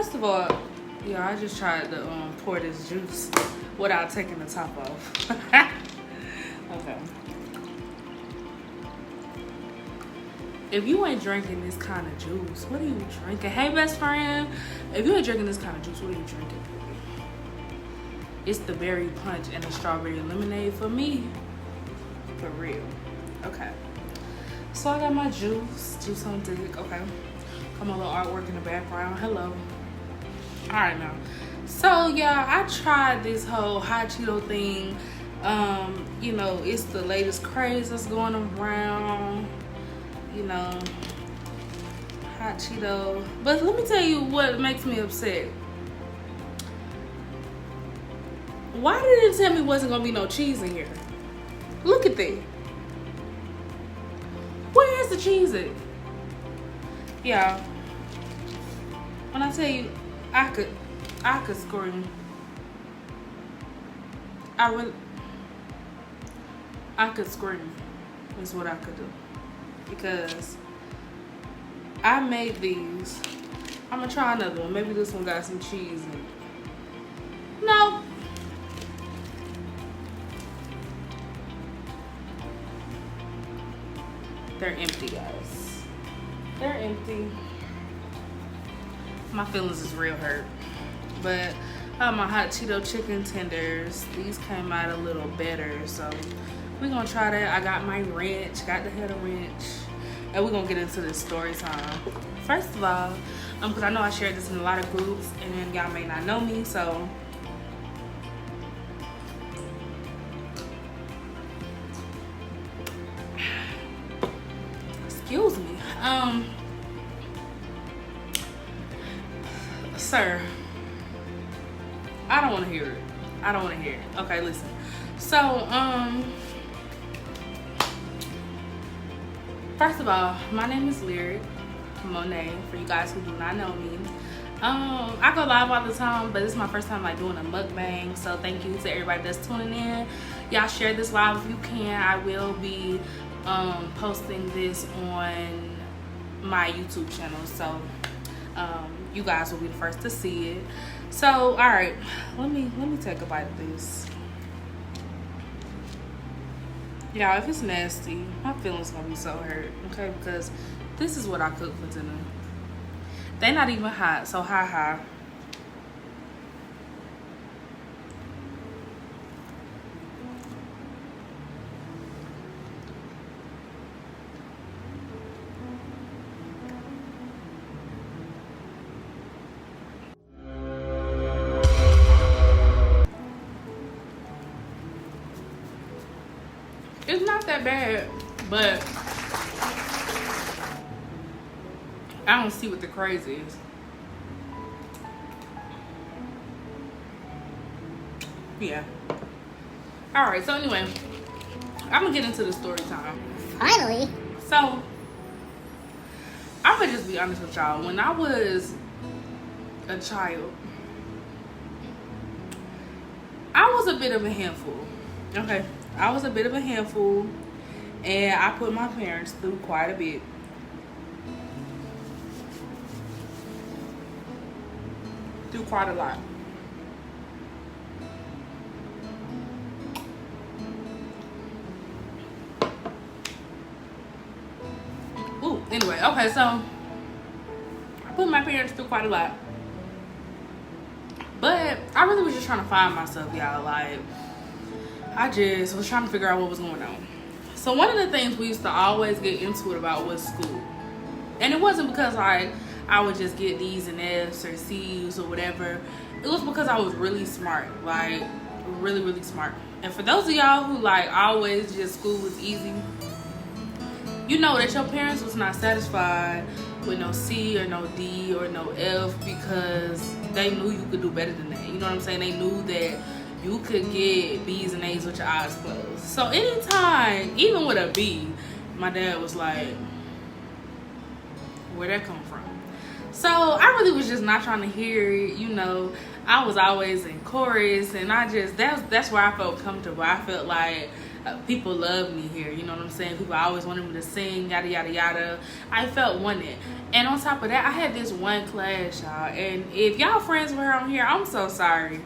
First of all, yeah, I just tried to pour this juice without taking the top off. Okay. If you ain't drinking this kind of juice, what are you drinking? Hey, best friend. If you ain't drinking this kind of juice, what are you drinking? It's the berry punch and the strawberry lemonade for me. For real. Okay. So I got my juice on deck. Okay. Got my little artwork in the background. Hello. All right now. So yeah, I tried this whole hot Cheeto thing. You know, it's the latest craze that's going around. You know, hot Cheeto. But let me tell you what makes me upset. Why did it tell me wasn't gonna be no cheese in here? Look at that. Where is the cheese at? Yeah. When I tell you, I could scream. I could scream. Is what I could do. Because I made these. I'm gonna try another one. Maybe this one got some cheese in it. No. They're empty, guys. They're empty. My feelings is real hurt. But my hot Cheeto chicken tenders, these came out a little better, so we're gonna try that. I got my wrench, got the header wrench, and we're gonna get into this story time. First of all, because I know I shared this in a lot of groups, and y'all may not know me, so excuse me. Sir, I don't want to hear it. I don't want to hear it. Okay, listen. So, first of all, my name is Lyric Monet, for you guys who do not know me. I go live all the time, but this is my first time like doing a mukbang, so thank you to everybody that's tuning in. Y'all share this live if you can. I will be posting this on my YouTube channel, so you guys will be the first to see it. So, all right, let me take a bite of this. Yeah, if it's nasty, my feelings gonna be so hurt, okay? Because this is what I cook for dinner. They not even hot, so hi. It's not that bad, but I don't see what the craze is. Yeah. Alright, so anyway, I'm gonna get into the story time. Finally. So, I'm gonna just be honest with y'all. When I was a child, I was a bit of a handful. Okay. I was a bit of a handful, and I put my parents through quite a bit. Through quite a lot. Ooh, anyway, okay, so I put my parents through quite a lot. But I really was just trying to find myself, y'all. Like, I just was trying to figure out what was going on. So one of the things we used to always get into it about was school. And it wasn't because like I would just get D's and F's or C's or whatever. It was because I was really smart, like really, really smart. And for those of y'all who like always just school was easy, you know that your parents was not satisfied with no C or no D or no F because they knew you could do better than that. You know what I'm saying? They knew that you could get B's and A's with your eyes closed. So anytime, even with a B, my dad was like, where'd that come from? So I really was just not trying to hear it. You know, I was always in chorus, and I just, that's where I felt comfortable. I felt like, People love me here, you know what I'm saying? People always wanted me to sing, yada yada yada. I felt wanted. And on top of that, I had this one class, y'all, and if y'all friends were on here, I'm so sorry,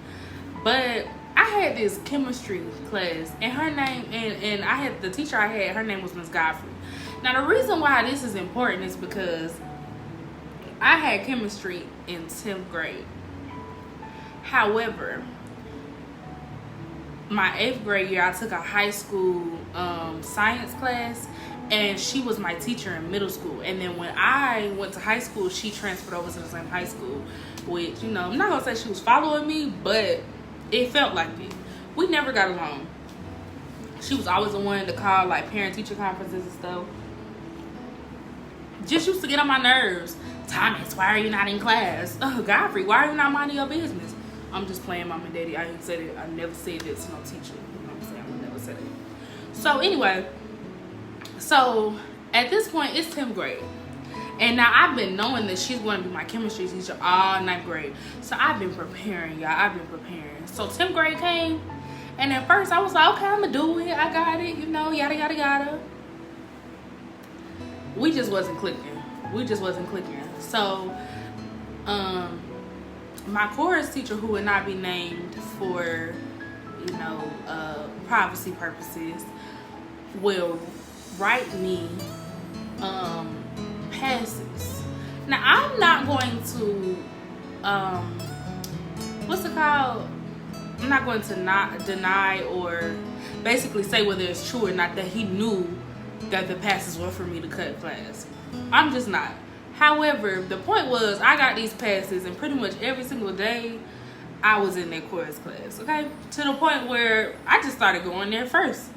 but I had this chemistry class, and her name, and I had the teacher I had, her name was Miss Godfrey. Now the reason why this is important is because I had chemistry in 10th grade. However, my 8th grade year, I took a high school science class, and she was my teacher in middle school. And then when I went to high school, she transferred over to the same high school, which, you know, I'm not gonna say she was following me, but it felt like it. We never got along. She was always the one to call like parent-teacher conferences and stuff. Just used to get on my nerves. Thomas, why are you not in class? Oh, Godfrey, why are you not minding your business? I'm just playing, mom and daddy. I ain't said it. I never said it to no teacher. You know what I'm saying? I never said it. So anyway, so at this point, it's 10th grade. And now I've been knowing that she's going to be my chemistry teacher all 9th grade. So I've been preparing, y'all. I've been preparing. So 10th grade came. And at first I was like, okay, I'm going to do it. I got it. You know, yada, yada, yada. We just wasn't clicking. We just wasn't clicking. So, my chorus teacher, who would not be named for, you know, privacy purposes, will write me passes. Now, I'm not going to, what's it called? I'm not going to not deny or basically say whether it's true or not that he knew that the passes were for me to cut class. I'm just not. However, the point was I got these passes, and pretty much every single day I was in that chorus class, okay? To the point where I just started going there first.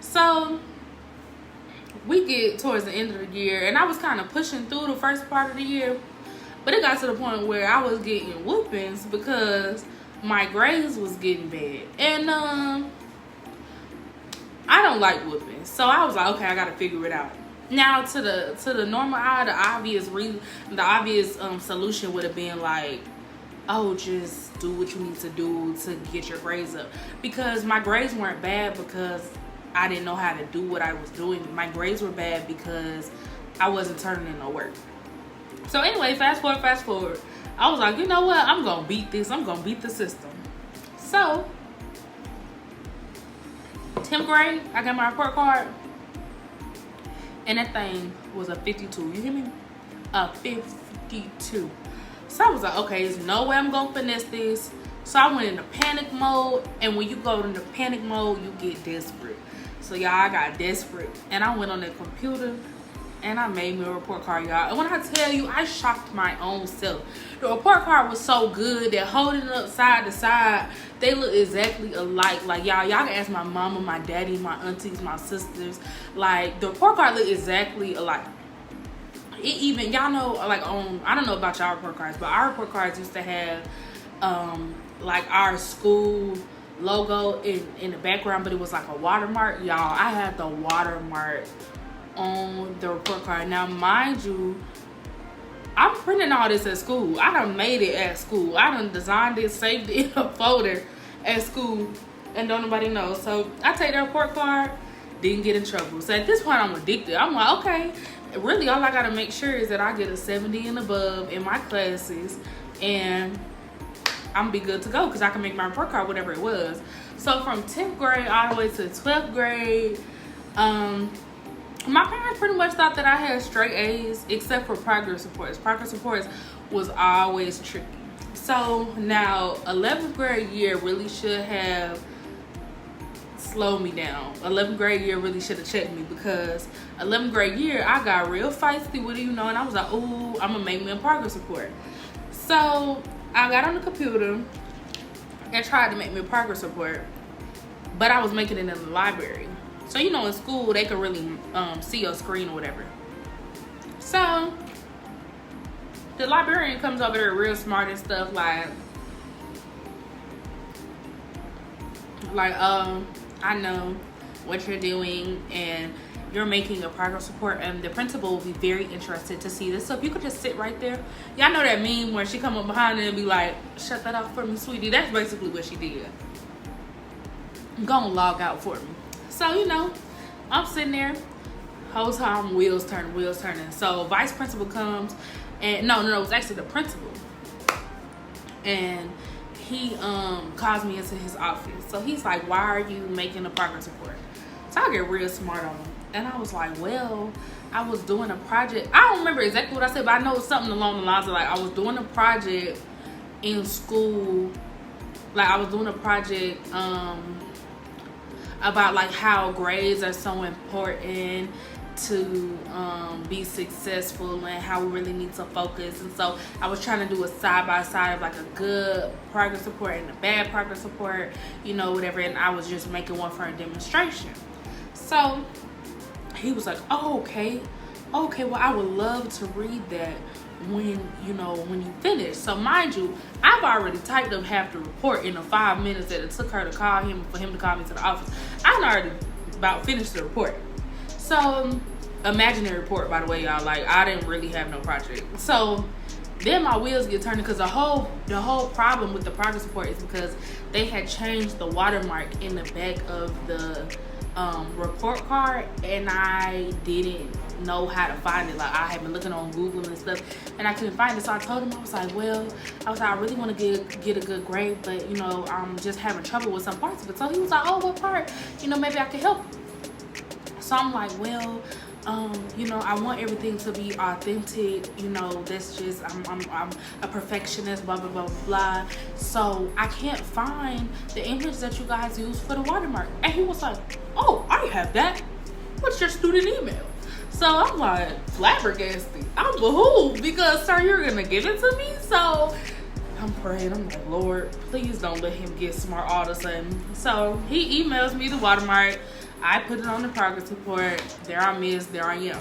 So we get towards the end of the year, and I was kind of pushing through the first part of the year, but it got to the point where I was getting whoopings because my grades was getting bad. And I don't like whoopings. So I was like, okay, I gotta figure it out. Now to the normal eye, the obvious solution would have been like, oh, just do what you need to do to get your grades up. Because my grades weren't bad because I didn't know how to do what I was doing. My grades were bad because I wasn't turning in no work. So anyway, fast forward. I was like, you know what? I'm gonna beat this. I'm gonna beat the system. So 10th grade, I got my report card, and that thing was a 52. You hear me? A 52. So I was like, okay, there's no way I'm gonna finesse this. So I went into panic mode, and when you go into panic mode, you get desperate. So y'all, I got desperate, and I went on the computer, and I made me a report card, y'all. And when I tell you, I shocked my own self. The report card was so good that holding it up side to side, they look exactly alike. Like, y'all can ask my mama, my daddy, my aunties, my sisters. Like, the report card look exactly alike. It even, y'all know, like, I don't know about y'all report cards, but our report cards used to have, like, our school logo in the background, but it was like a watermark. Y'all, I had the watermark on the report card. Now, mind you, I'm printing all this at school. I done made it at school. I done designed it, saved it in a folder at school, and don't nobody know. So I take the report card, didn't get in trouble. So at this point, I'm addicted. I'm like, okay, really all I gotta make sure is that I get a 70 and above in my classes, and I'm be good to go because I can make my report card whatever it was. So from 10th grade all the way to 12th grade, my parents pretty much thought that I had straight A's except for progress reports. Progress reports was always tricky. So now 11th grade year really should have slowed me down. 11th grade year really should have checked me, because 11th grade year I got real feisty with it, you know, and I was like, ooh, I'm gonna make me a progress report. So I got on the computer and tried to make me a progress report, but I was making it in the library. So, you know, in school, they could really see your screen or whatever. So, the librarian comes over there real smart and stuff, like, I know what you're doing, and you're making a progress report, and the principal will be very interested to see this. So, if you could just sit right there. Y'all know that meme where she come up behind her and be like, shut that off for me, sweetie. That's basically what she did. Go and log out for me. So, you know, I'm sitting there, whole time wheels turning. So vice principal comes, and no, it was actually the principal. And he calls me into his office. So he's like, why are you making a progress report? So I get real smart on him. And I was like, well, I was doing a project. I don't remember exactly what I said, but I know it's something along the lines of like, I was doing a project in school. Like I was doing a project about like how grades are so important to be successful and how we really need to focus. And so I was trying to do a side by side of like a good progress report and a bad progress report, you know, whatever. And I was just making one for a demonstration. So he was like, oh, okay, well, I would love to read that when you finish. So mind you, I've already typed up half the report in the 5 minutes that it took her to call him, for him to call me to the office. I'd already about finished the report. So, imaginary report, by the way, y'all. Like, I didn't really have no project. So, then my wheels get turning because the whole problem with the progress report is because they had changed the watermark in the back of the report card, and I didn't know how to find it. Like, I had been looking on Google and stuff, and I couldn't find it. So I told him, I was like, I really want to get a good grade, but, you know, I'm just having trouble with some parts of it. So he was like, oh, what part? You know, maybe I could help you. So I'm like, well, you know, I want everything to be authentic. You know, that's just, I'm a perfectionist, blah, blah, blah, blah. So I can't find the image that you guys use for the watermark. And he was like, oh, I have that. What's your student email? So I'm like, flabbergasted. I'm behooved because, sir, you're going to give it to me? So I'm praying. I'm like, Lord, please don't let him get smart all of a sudden. So he emails me the watermark. I put it on the progress report. There I am. There I am.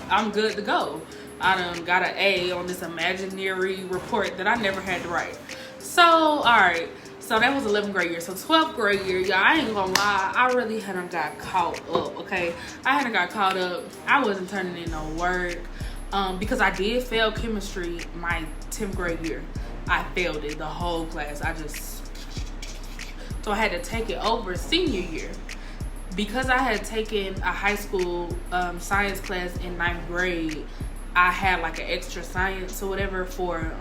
I'm good to go. I done got an A on this imaginary report that I never had to write. So, all right. So that was 11th grade year. So 12th grade year, y'all, I ain't gonna lie, I really hadn't got caught up, okay? I hadn't got caught up. I wasn't turning in no work because I did fail chemistry my 10th grade year. I failed it, the whole class. So I had to take it over senior year. Because I had taken a high school science class in 9th grade, I had like an extra science or whatever for,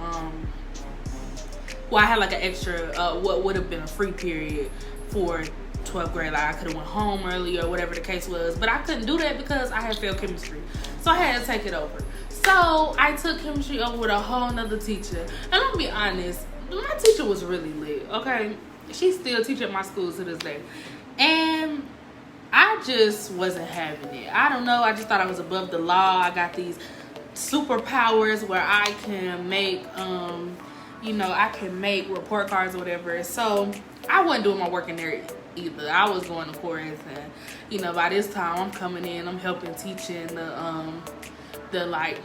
I had like an extra, what would have been a free period for 12th grade. Like I could have went home early or whatever the case was, but I couldn't do that because I had failed chemistry. So I had to take it over. So I took chemistry over with a whole nother teacher. And I'm gonna be honest, my teacher was really lit, okay? She's still teaching at my school to this day. And I just wasn't having it. I don't know. I just thought I was above the law. I got these superpowers where I can make, I can make report cards or whatever. So I wasn't doing my work in there either. I was going to chorus, and by this time I'm coming in. I'm helping teaching the like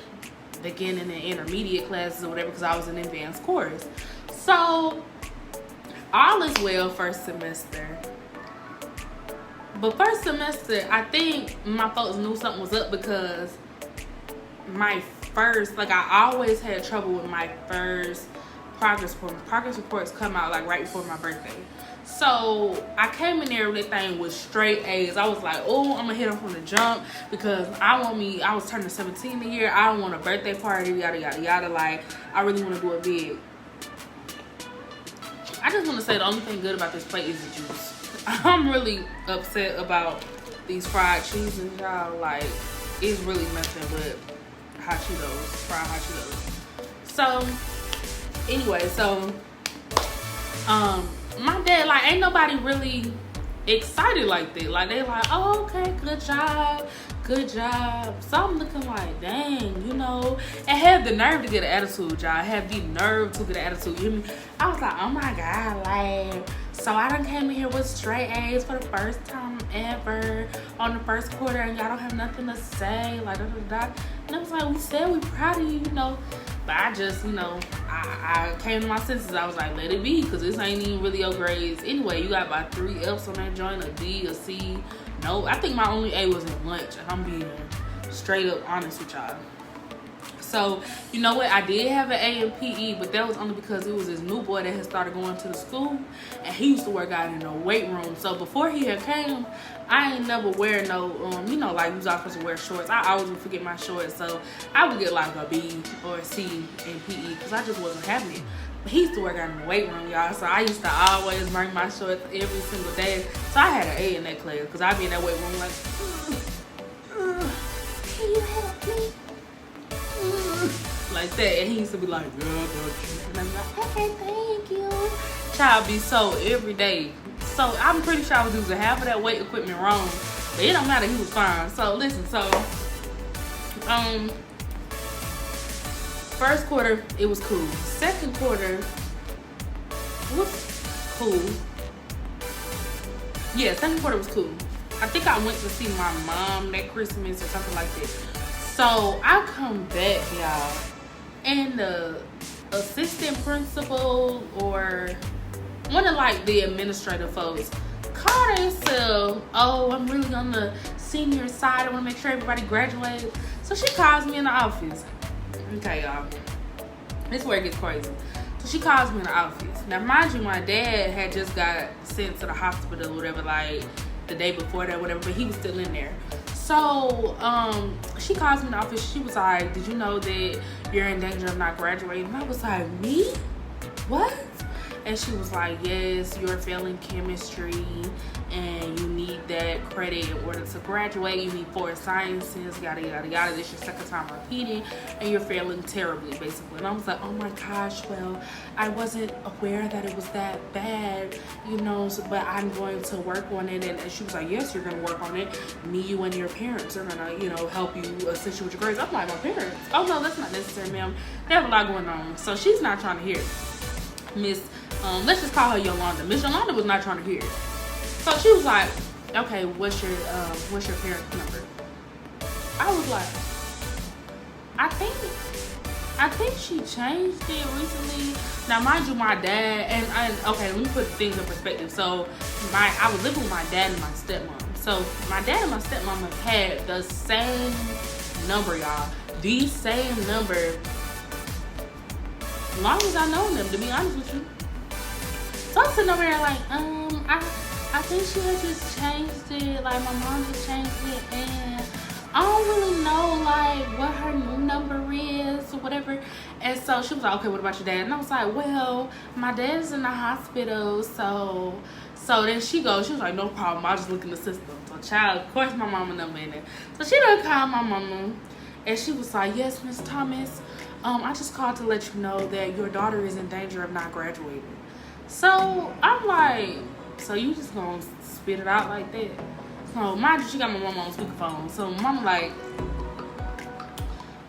beginning and intermediate classes or whatever because I was in advanced chorus. So all is well first semester. But first semester, I think my folks knew something was up because I always had trouble with my first progress report. Progress reports come out like right before my birthday. So I came in there with that thing with straight A's. I was like, oh, I'm gonna hit them from the jump because I was turning 17 a year. I don't want a birthday party, yada, yada, yada. Like, I really want to do it big. I just want to say the only thing good about this plate is the juice. I'm really upset about these fried cheeses, y'all. Like, it's really nothing but hot Cheetos, fried hot Cheetos. So, anyway, my dad, like, ain't nobody really excited like that. Like, they like, oh, okay, good job. So I'm looking like, dang, and have the nerve to get an attitude, y'all. Have the nerve to get an attitude. You hear me? I was like, oh my God, like, so I done came in here with straight A's for the first time ever on the first quarter, and y'all don't have nothing to say, like, da. And I was like, we said we proud of you, But I just, I came to my senses. I was like, let it be, because this ain't even really your grades. Anyway, you got about 3 F's on that joint, a D, a C. No, I think my only A was in lunch, and I'm being straight up honest with y'all. So, you know what? I did have an A in PE, but that was only because it was this new boy that had started going to the school, and he used to work out in the weight room. So before he had came, I ain't never wear no, you know, like you was supposed to wear shorts. I always would forget my shorts, so I would get like a B or a C in PE because I just wasn't having it. But he used to work out in the weight room, y'all. So I used to always bring my shorts every single day. So I had an A in that class because I'd be in that weight room like, can you help me? Like that, and he used to be like, yeah, I got you. And I'm like, okay, thank you. Child be so every day. So I'm pretty sure I was using half of that weight equipment wrong, but it don't matter. He was fine. So listen, so first quarter it was cool. Second quarter was cool. Yeah, second quarter was cool. I think I went to see my mom that Christmas or something like that. So I come back, y'all, and the assistant principal or one of like the administrative folks called herself, oh, I'm really on the senior side. I want to make sure everybody graduates. So she calls me in the office. Okay, y'all. This is where it gets crazy. So she calls me in the office. Now, mind you, my dad had just got sent to the hospital or whatever, like the day before that, whatever, but he was still in there. So she calls me in the office. She was like, did you know that you're in danger of not graduating? And I was like, me? What? And she was like, yes, you're failing chemistry and you need that credit in order to graduate. You need 4 sciences, yada, yada, yada. This is your second time repeating and you're failing terribly, basically. And I was like, oh my gosh, well, I wasn't aware that it was that bad, you know, so, but I'm going to work on it. And she was like, yes, you're going to work on it. Me, you, and your parents are going to, you know, help you assist you with your grades. I'm like, my parents? Oh, no, that's not necessary, ma'am. They have a lot going on. So she's not trying to hear it. Miss, let's just call her Yolanda. Miss Yolanda was not trying to hear it. So she was like, okay, what's your parents' number? I was like, I think she changed it recently. Now, mind you, my dad, and okay, let me put things in perspective. So I was living with my dad and my stepmom. So my dad and my stepmom have had the same number, y'all. The same number as long as I know them, to be honest with you. So I'm sitting over there like, I think she had just changed it. Like, my mom just changed it, and I don't really know, like, what her new number is or whatever. And so she was like, okay, what about your dad? And I was like, well, my dad's in the hospital, so then she was like, no problem, I'll just look in the system. So child, of course my mama number in there. So she done called my mama, and she was like, yes, Miss Thomas, I just called to let you know that your daughter is in danger of not graduating. So I'm like, so you just gonna spit it out like that? So mind you, she got my mama on speakerphone. So mama like,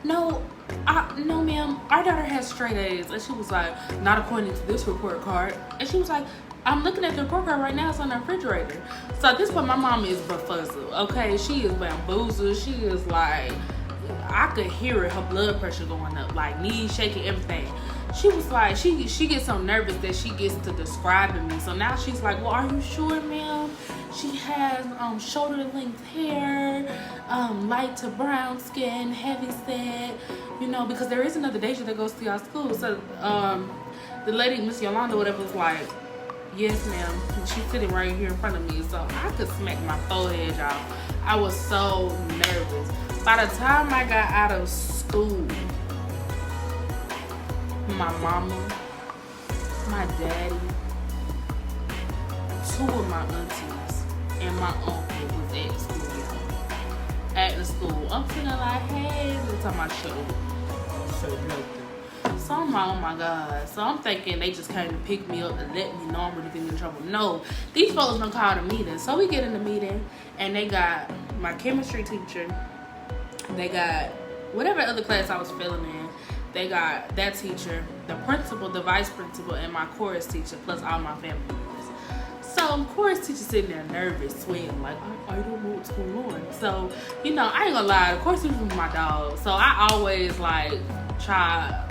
no, ma'am, our daughter has straight A's. And she was like, not according to this report card. And she was like, I'm looking at the report card right now. It's on the refrigerator. So at this point, my mom is befuzzled. Okay, she is bamboozled. She is like, I could hear it, her blood pressure going up, like knees shaking, everything. She was like, she gets so nervous that she gets to describing me. So now she's like, well, are you sure, ma'am? She has shoulder length hair, light to brown skin, heavy set, you know, because there is another Deja that goes to y'all school. So the lady, Miss Yolanda, whatever, was like, yes, ma'am. She's sitting right here in front of me. So I could smack my forehead, y'all. I was so nervous. By the time I got out of school, my mama, my daddy, 2 of my aunties, and my uncle was at school, y'all. At the school. I'm feeling like, hey, every time I show nothing. So I'm like, oh my God. So I'm thinking they just came to pick me up and let me know I'm really getting in trouble. No, these folks don't call the meeting. So we get in the meeting, and they got my chemistry teacher. They got whatever other class I was filling in. They got that teacher, the principal, the vice principal, and my chorus teacher, plus all my family members. So chorus teacher sitting there nervous, sweating, like, I don't know what's going on. So, you know, I ain't gonna lie, the chorus teacher was my dog. So I always, like, I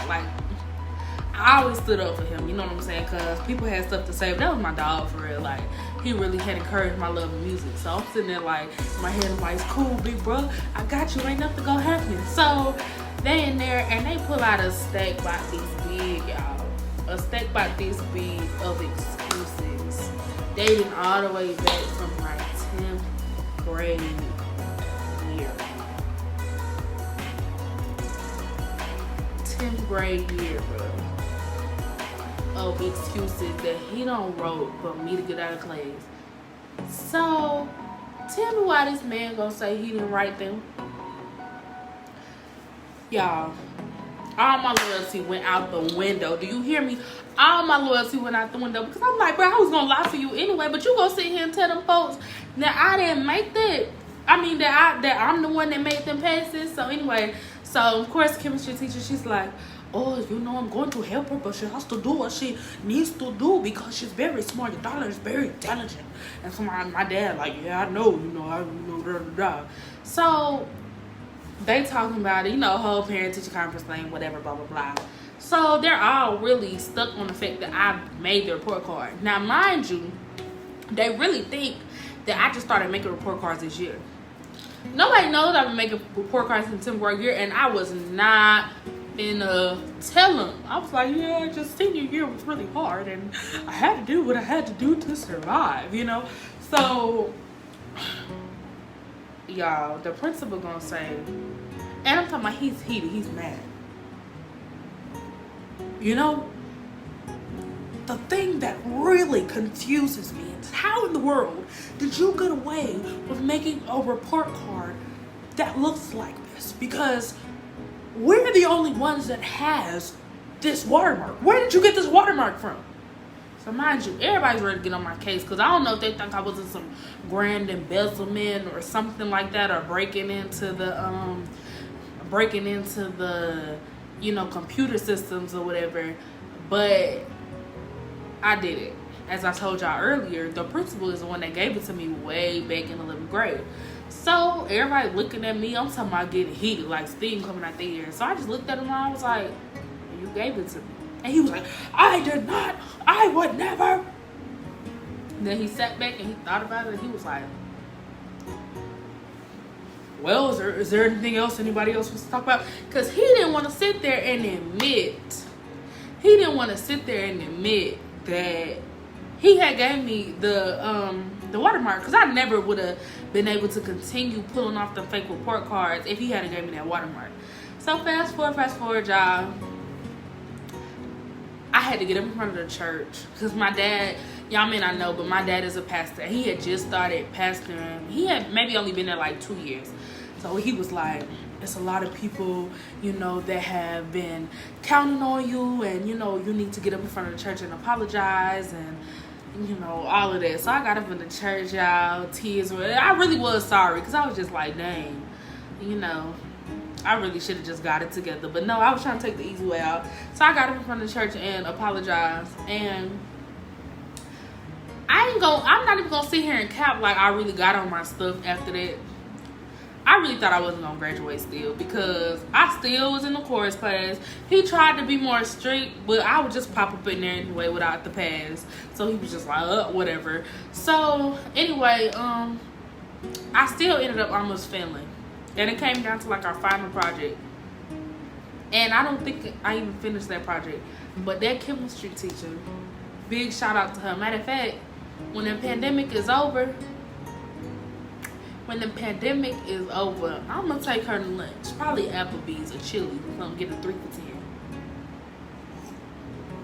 always stood up for him, you know what I'm saying? Because people had stuff to say, but that was my dog for real. Like, he really had encouraged my love of music. So I'm sitting there like, my head is like, it's cool, big bro. I got you, ain't nothing gonna happen. So They in there and they pull out a stack about this big, y'all. A stack about this big of excuses. Dating all the way back from my 10th grade year. 10th grade year, bro. Of excuses that he don't wrote for me to get out of class. So, tell me why this man gonna say he didn't write them. Y'all, all my loyalty went out the window. Do you hear me? All my loyalty went out the window because I'm like, bro, I was gonna lie for you anyway, but you gonna sit here and tell them folks that I didn't make that. I mean that I'm the one that made them passes. So anyway, so of course chemistry teacher, she's like, oh, you know, I'm going to help her, but she has to do what she needs to do because she's very smart. Your daughter is very intelligent. And so my dad like, yeah, I know, blah, blah, blah. So they talking about it, whole parent-teacher conference thing, whatever, blah, blah, blah. So they're all really stuck on the fact that I made the report card. Now, mind you, they really think that I just started making report cards this year. Nobody knows I've been making report cards in the 10th grade year, and I was not tell them. I was like, yeah, just senior year was really hard, and I had to do what I had to do to survive, So, y'all, the principal gonna say, and I'm talking about he's heated, he's mad. The thing that really confuses me is how in the world did you get away with making a report card that looks like this? Because we're the only ones that has this watermark. Where did you get this watermark from? So mind you, everybody's ready to get on my case because I don't know if they think I was in some grand embezzlement or something like that, or breaking into the computer systems or whatever. But I did it. As I told y'all earlier, the principal is the one that gave it to me way back in 11th grade. So everybody looking at me, I'm talking about getting heated, like steam coming out the ear. So I just looked at him and I was like, you gave it to me. And he was like, I did not. I would never. And then he sat back and he thought about it and he was like, well, is there anything else anybody else wants to talk about? Because he didn't want to sit there and admit. That he had gave me the watermark, because I never would have been able to continue pulling off the fake report cards if he hadn't gave me that watermark. So fast forward, y'all. I had to get up in front of the church because my dad, y'all may not know, but my dad is a pastor. He had just started pastoring. He had maybe only been there like 2 years. So he was like, it's a lot of people, that have been counting on you, and, you need to get up in front of the church and apologize, and, all of that. So I got up in the church, y'all, tears were, I really was sorry, because I was just like, dang, I really should have just got it together. But no, I was trying to take the easy way out. So I got up in front of the church and apologized, and I'm not even gonna sit here and cap like I really got on my stuff after that. I really thought I wasn't gonna graduate still, because I still was in the chorus class. He tried to be more strict, but I would just pop up in there anyway without the pass. So he was just like, whatever. So anyway, I still ended up almost failing. And it came down to like our final project. And I don't think I even finished that project. But that chemistry teacher, big shout out to her. Matter of fact, when the pandemic is over, I'm gonna take her to lunch. Probably Applebee's or Chili's. We're gonna get a 3 for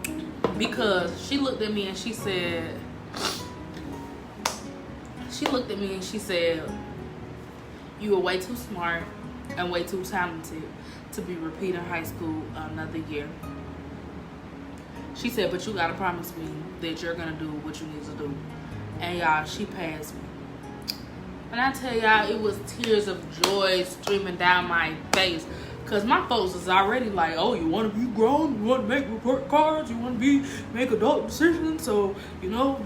$10. Because she looked at me and she said, you were way too smart and way too talented to be repeating high school another year. She said, but you gotta promise me that you're gonna do what you need to do. And y'all, she passed me. And I tell y'all, it was tears of joy streaming down my face. Because my folks was already like, oh, you want to be grown? You want to make report cards? You want to make adult decisions? So,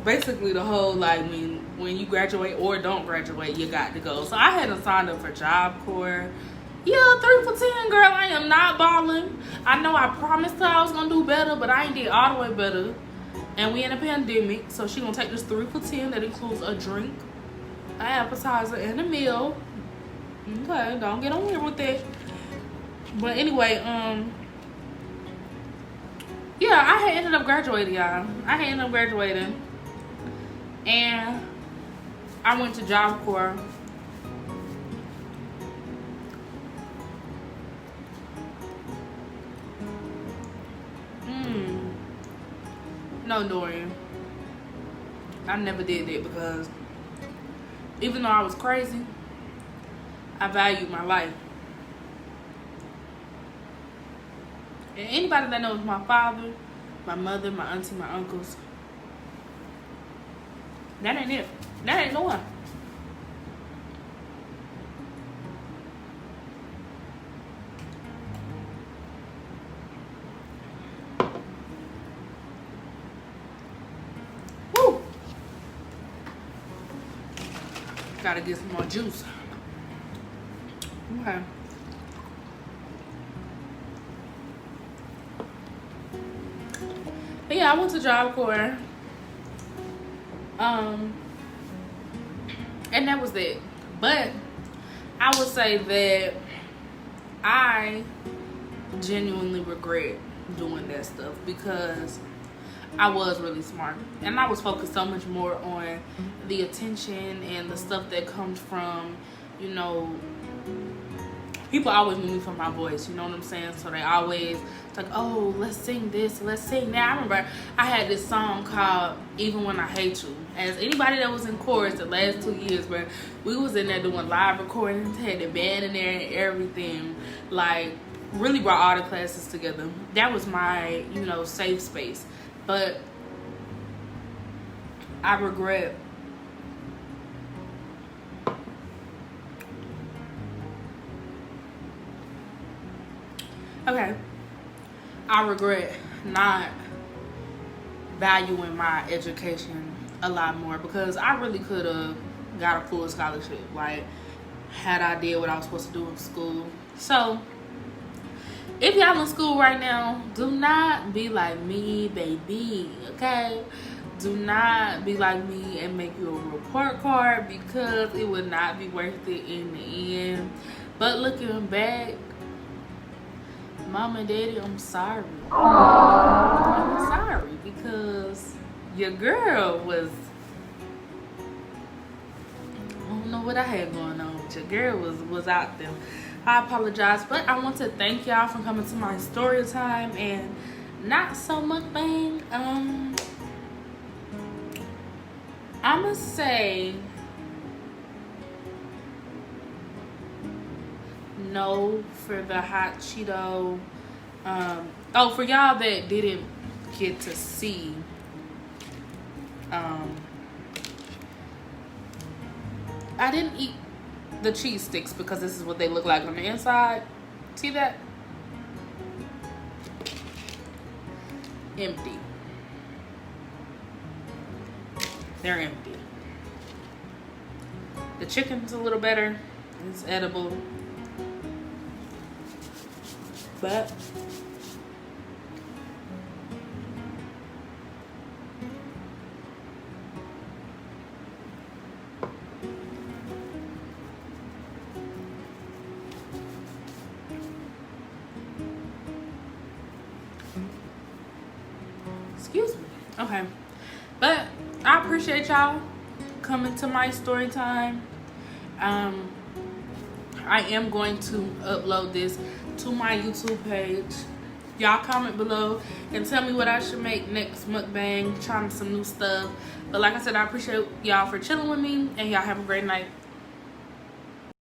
basically the whole, like, when you graduate or don't graduate, you got to go. So I hadn't signed up for Job Corps. Yeah, 3 for $10, girl. I am not balling. I know I promised her I was going to do better, but I ain't did all the way better. And we in a pandemic, so she going to take this 3 for $10 that includes a drink, an appetizer, and a meal. Okay, don't get on here with that. But anyway, yeah, I had ended up graduating, y'all. I had ended up graduating, and I went to Job Corps. No, Dorian, I never did that because even though I was crazy, I valued my life. And anybody that knows my father, my mother, my auntie, my uncles, that ain't it. That ain't no one. Woo! Gotta get some more juice. Okay. But yeah, I went to Job Corps. And that was it. But I would say that I genuinely regret doing that stuff because I was really smart. And I was focused so much more on the attention and the stuff that comes from, you know, people always knew me from my voice, you know what I'm saying? So they always like, oh, let's sing this, let's sing that. I remember I had this song called Even When I Hate You. As anybody that was in chorus the last 2 years, where we was in there doing live recordings, had the band in there and everything, like really brought all the classes together. That was my, you know, safe space. But I regret I regret not valuing my education a lot more because I really could have got a full scholarship, like had I did what I was supposed to do in school. So if y'all in school right now, do not be like me, baby, okay? Do not be like me and make you a report card because it would not be worth it in the end. But looking back, Mom and Daddy, I'm sorry. I'm sorry because your girl was, I don't know what I had going on, but your girl was out there. I apologize, but I want to thank y'all for coming to my story time and not so mukbang. I'ma say no for the hot Cheeto. Oh, for y'all that didn't get to see, I didn't eat the cheese sticks because this is what they look like on the inside. See that? Empty. They're empty. The chicken's a little better. It's edible. But excuse me. Okay. But I appreciate y'all coming to my story time. I am going to upload this to my YouTube page. Y'all comment below and tell me what I should make next mukbang, trying some new stuff. But like I said, I appreciate y'all for chilling with me, and y'all have a great night.